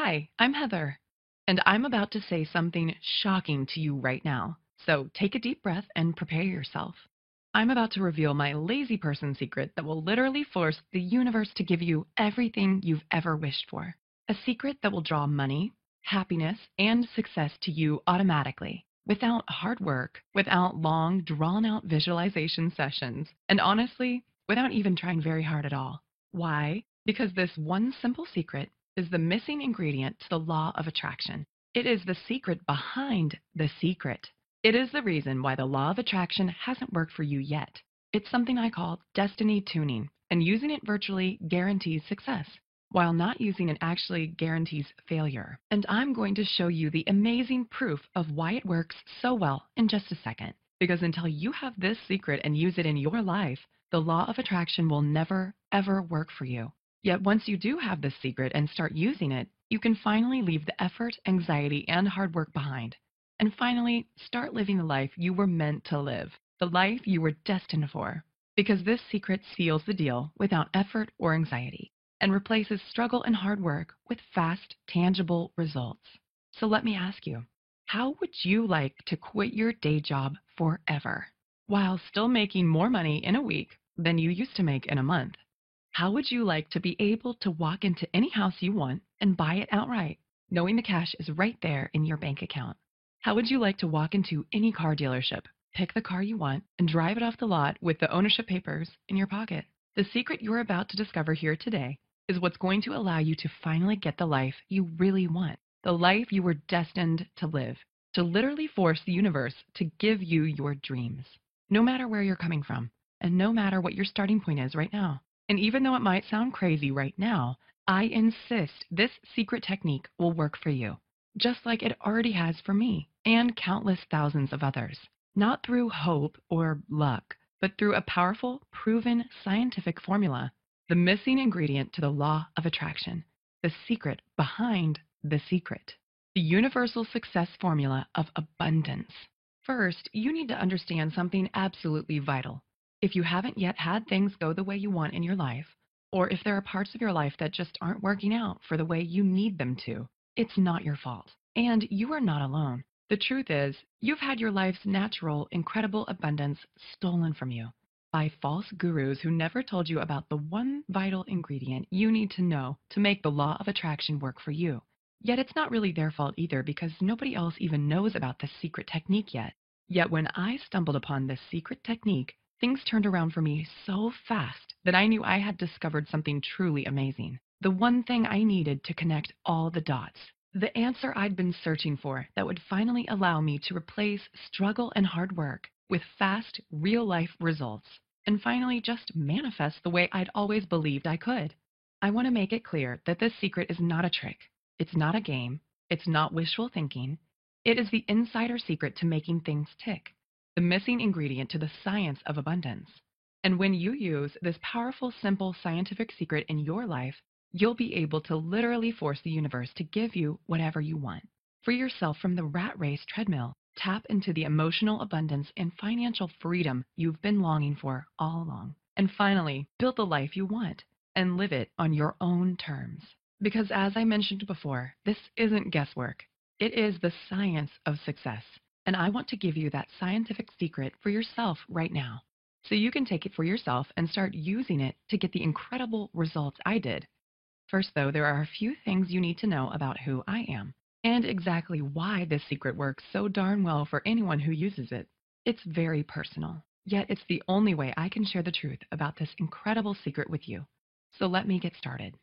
Hi, I'm Heather, and I'm about to say something shocking to you right now. So take a deep breath and prepare yourself. I'm about to reveal my lazy person secret that will literally force the universe to give you everything you've ever wished for. A secret that will draw money, happiness, and success to you automatically, without hard work, without long, drawn out visualization sessions, and honestly, without even trying very hard at all. Why? Because this one simple secret is the missing ingredient to the law of attraction. It is the secret behind the secret. It is the reason why the law of attraction hasn't worked for you yet. It's something I call destiny tuning, and using it virtually guarantees success, while not using it actually guarantees failure. And I'm going to show you the amazing proof of why it works so well in just a second. Because until you have this secret and use it in your life, the law of attraction will never, ever work for you. Yet once you do have this secret and start using it, you can finally leave the effort, anxiety, and hard work behind. And finally, start living the life you were meant to live, the life you were destined for. Because this secret seals the deal without effort or anxiety and replaces struggle and hard work with fast, tangible results. So let me ask you, how would you like to quit your day job forever while still making more money in a week than you used to make in a month? How would you like to be able to walk into any house you want and buy it outright, knowing the cash is right there in your bank account? How would you like to walk into any car dealership, pick the car you want, and drive it off the lot with the ownership papers in your pocket? The secret you're about to discover here today is what's going to allow you to finally get the life you really want, the life you were destined to live, to literally force the universe to give you your dreams, no matter where you're coming from, and no matter what your starting point is right now. And even though it might sound crazy right now, I insist this secret technique will work for you, just like it already has for me and countless thousands of others. Not through hope or luck, but through a powerful, proven scientific formula, the missing ingredient to the law of attraction, the secret behind the secret, the universal success formula of abundance. First, you need to understand something absolutely vital. If you haven't yet had things go the way you want in your life, or if there are parts of your life that just aren't working out for the way you need them to, it's not your fault. And you are not alone. The truth is, you've had your life's natural, incredible abundance stolen from you by false gurus who never told you about the one vital ingredient you need to know to make the law of attraction work for you. Yet it's not really their fault either because nobody else even knows about this secret technique yet. Yet when I stumbled upon this secret technique, things turned around for me so fast that I knew I had discovered something truly amazing. The one thing I needed to connect all the dots. The answer I'd been searching for that would finally allow me to replace struggle and hard work with fast, real-life results. And finally just manifest the way I'd always believed I could. I want to make it clear that this secret is not a trick. It's not a game. It's not wishful thinking. It is the insider secret to making things tick, the missing ingredient to the science of abundance. And when you use this powerful, simple scientific secret in your life, you'll be able to literally force the universe to give you whatever you want. Free yourself from the rat race treadmill. Tap into the emotional abundance and financial freedom you've been longing for all along. And finally, build the life you want and live it on your own terms. Because as I mentioned before, this isn't guesswork. It is the science of success. And I want to give you that scientific secret for yourself right now, so you can take it for yourself and start using it to get the incredible results I did. First, though, there are a few things you need to know about who I am and exactly why this secret works so darn well for anyone who uses it. It's very personal, yet it's the only way I can share the truth about this incredible secret with you. So let me get started.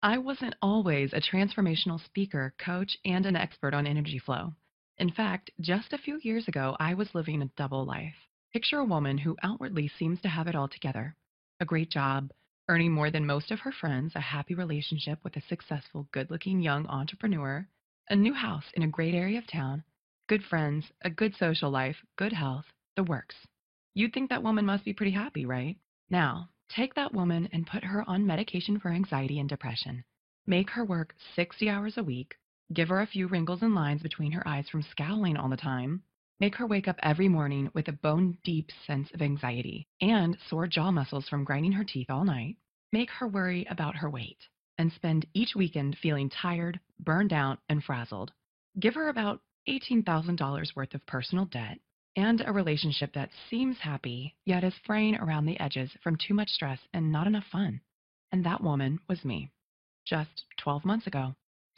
I wasn't always a transformational speaker, coach, and an expert on energy flow. In fact, just a few years ago, I was living a double life. Picture a woman who outwardly seems to have it all together: a great job, earning more than most of her friends, a happy relationship with a successful, good-looking young entrepreneur, a new house in a great area of town, good friends, a good social life, good health, the works. You'd think that woman must be pretty happy, right? Now, take that woman and put her on medication for anxiety and depression. Make her work 60 hours a week. Give her a few wrinkles and lines between her eyes from scowling all the time. Make her wake up every morning with a bone-deep sense of anxiety and sore jaw muscles from grinding her teeth all night. Make her worry about her weight. and spend each weekend feeling tired, burned out, and frazzled. Give her about $18,000 worth of personal debt and a relationship that seems happy, yet is fraying around the edges from too much stress and not enough fun. And that woman was me, just 12 months ago.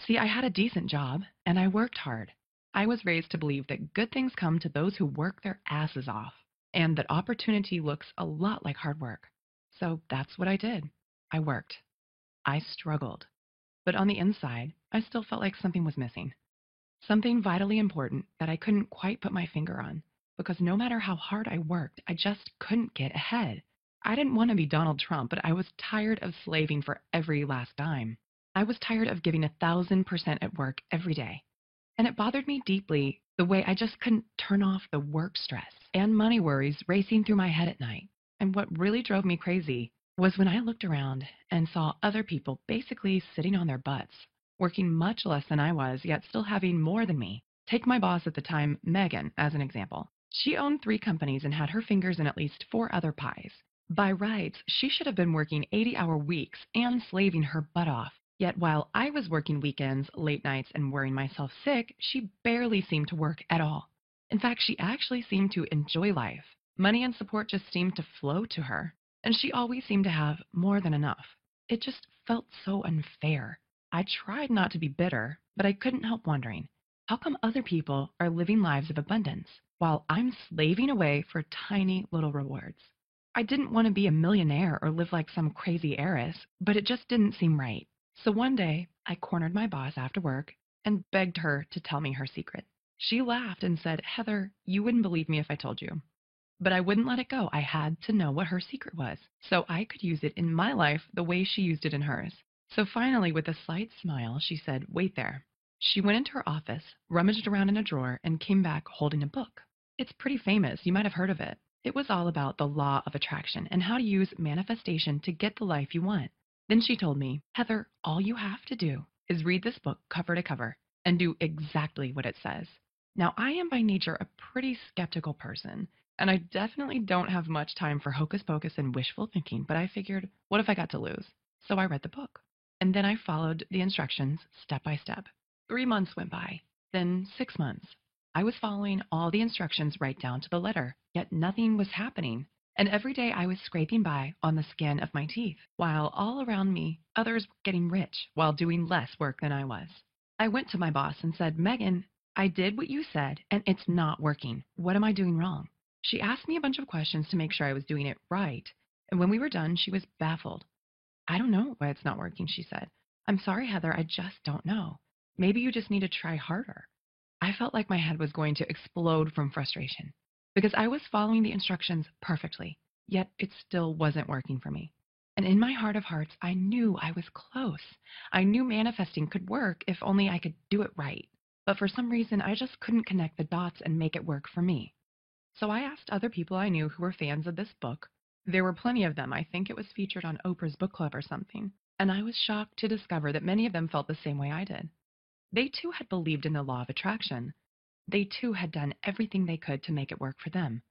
See, I had a decent job, and I worked hard. I was raised to believe that good things come to those who work their asses off, and that opportunity looks a lot like hard work. So that's what I did. I worked. I struggled. But on the inside, I still felt like something was missing. Something vitally important that I couldn't quite put my finger on, because no matter how hard I worked, I just couldn't get ahead. I didn't want to be Donald Trump, but I was tired of slaving for every last dime. I was tired of giving 1,000% at work every day. And it bothered me deeply the way I just couldn't turn off the work stress and money worries racing through my head at night. And what really drove me crazy was when I looked around and saw other people basically sitting on their butts, working much less than I was, yet still having more than me. Take my boss at the time, Megan, as an example. She owned 3 companies and had her fingers in at least 4 other pies. By rights, she should have been working 80-hour weeks and slaving her butt off. Yet while I was working weekends, late nights, and worrying myself sick, she barely seemed to work at all. In fact, she actually seemed to enjoy life. Money and support just seemed to flow to her, and she always seemed to have more than enough. It just felt so unfair. I tried not to be bitter, but I couldn't help wondering, how come other people are living lives of abundance while I'm slaving away for tiny little rewards? I didn't want to be a millionaire or live like some crazy heiress, but it just didn't seem right. So one day, I cornered my boss after work and begged her to tell me her secret. She laughed and said, "Heather, you wouldn't believe me if I told you." But I wouldn't let it go. I had to know what her secret was, so I could use it in my life the way she used it in hers. So finally, with a slight smile, she said, "Wait there." She went into her office, rummaged around in a drawer, and came back holding a book. It's pretty famous. You might have heard of it. It was all about the law of attraction and how to use manifestation to get the life you want. Then she told me, "Heather, all you have to do is read this book cover to cover and do exactly what it says." Now, I am by nature a pretty skeptical person, and I definitely don't have much time for hocus pocus and wishful thinking, but I figured, what if I got to lose? So I read the book. And then I followed the instructions step by step. 3 months went by, then 6 months. I was following all the instructions right down to the letter, yet nothing was happening. And every day I was scraping by on the skin of my teeth, while all around me, others were getting rich while doing less work than I was. I went to my boss and said, "Megan, I did what you said, and it's not working. What am I doing wrong?" She asked me a bunch of questions to make sure I was doing it right, and when we were done, she was baffled. "I don't know why it's not working," she said. "I'm sorry, Heather, I just don't know. Maybe you just need to try harder." I felt like my head was going to explode from frustration because I was following the instructions perfectly, yet it still wasn't working for me. And in my heart of hearts, I knew I was close. I knew manifesting could work if only I could do it right. But for some reason, I just couldn't connect the dots and make it work for me. So I asked other people I knew who were fans of this book. There were plenty of them. I think it was featured on Oprah's book club or something. And I was shocked to discover that many of them felt the same way I did. They too had believed in the law of attraction. They too had done everything they could to make it work for them.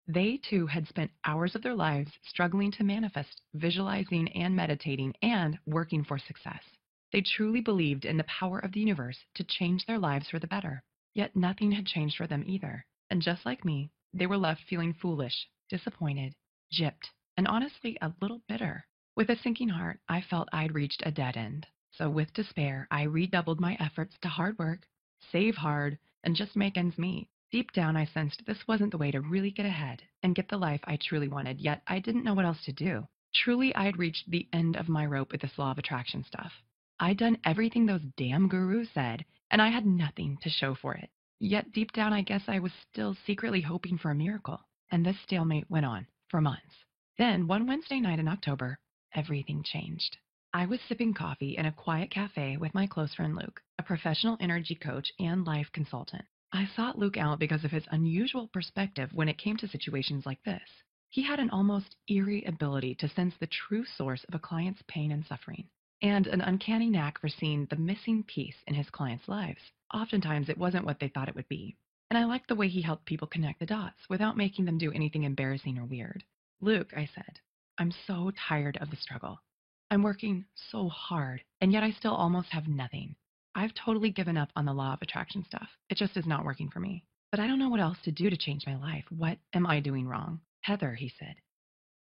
They too had spent hours of their lives struggling to manifest, visualizing and meditating and working for success. They truly believed in the power of the universe to change their lives for the better. Yet nothing had changed for them either. And just like me, they were left feeling foolish, disappointed, gypped, and honestly a little bitter. With a sinking heart, I felt I'd reached a dead end. So with despair, I redoubled my efforts to hard work, save hard, and just make ends meet. Deep down, I sensed this wasn't the way to really get ahead and get the life I truly wanted, yet I didn't know what else to do. Truly, I'd reached the end of my rope with this law of attraction stuff. I'd done everything those damn gurus said, and I had nothing to show for it. Yet deep down, I guess I was still secretly hoping for a miracle. And this stalemate went on for months. Then, one Wednesday night in October, everything changed. I was sipping coffee in a quiet cafe with my close friend Luke, a professional energy coach and life consultant. I sought Luke out because of his unusual perspective when it came to situations like this. He had an almost eerie ability to sense the true source of a client's pain and suffering, and an uncanny knack for seeing the missing piece in his clients' lives. Oftentimes, it wasn't what they thought it would be. And I liked the way he helped people connect the dots without making them do anything embarrassing or weird. "Luke," I said, "I'm so tired of the struggle. I'm working so hard, and yet I still almost have nothing. I've totally given up on the law of attraction stuff. It just is not working for me. But I don't know what else to do to change my life. What am I doing wrong? Heather, he said,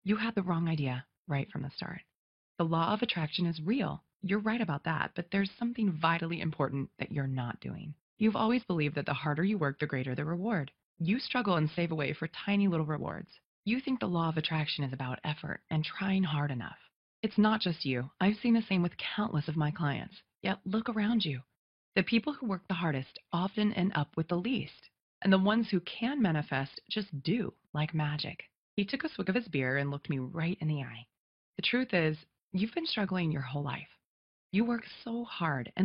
you had the wrong idea right from the start. The law of attraction is real. You're right about that, but there's something vitally important that you're not doing. You've always believed that the harder you work, the greater the reward. You struggle and save away for tiny little rewards. You think the law of attraction is about effort and trying hard enough. It's not just you. I've seen the same with countless of my clients. Yet look around you. The people who work the hardest often end up with the least. And the ones who can manifest just do, like magic. He took a swig of his beer and looked me right in the eye. The truth is, you've been struggling your whole life. You work so hard, and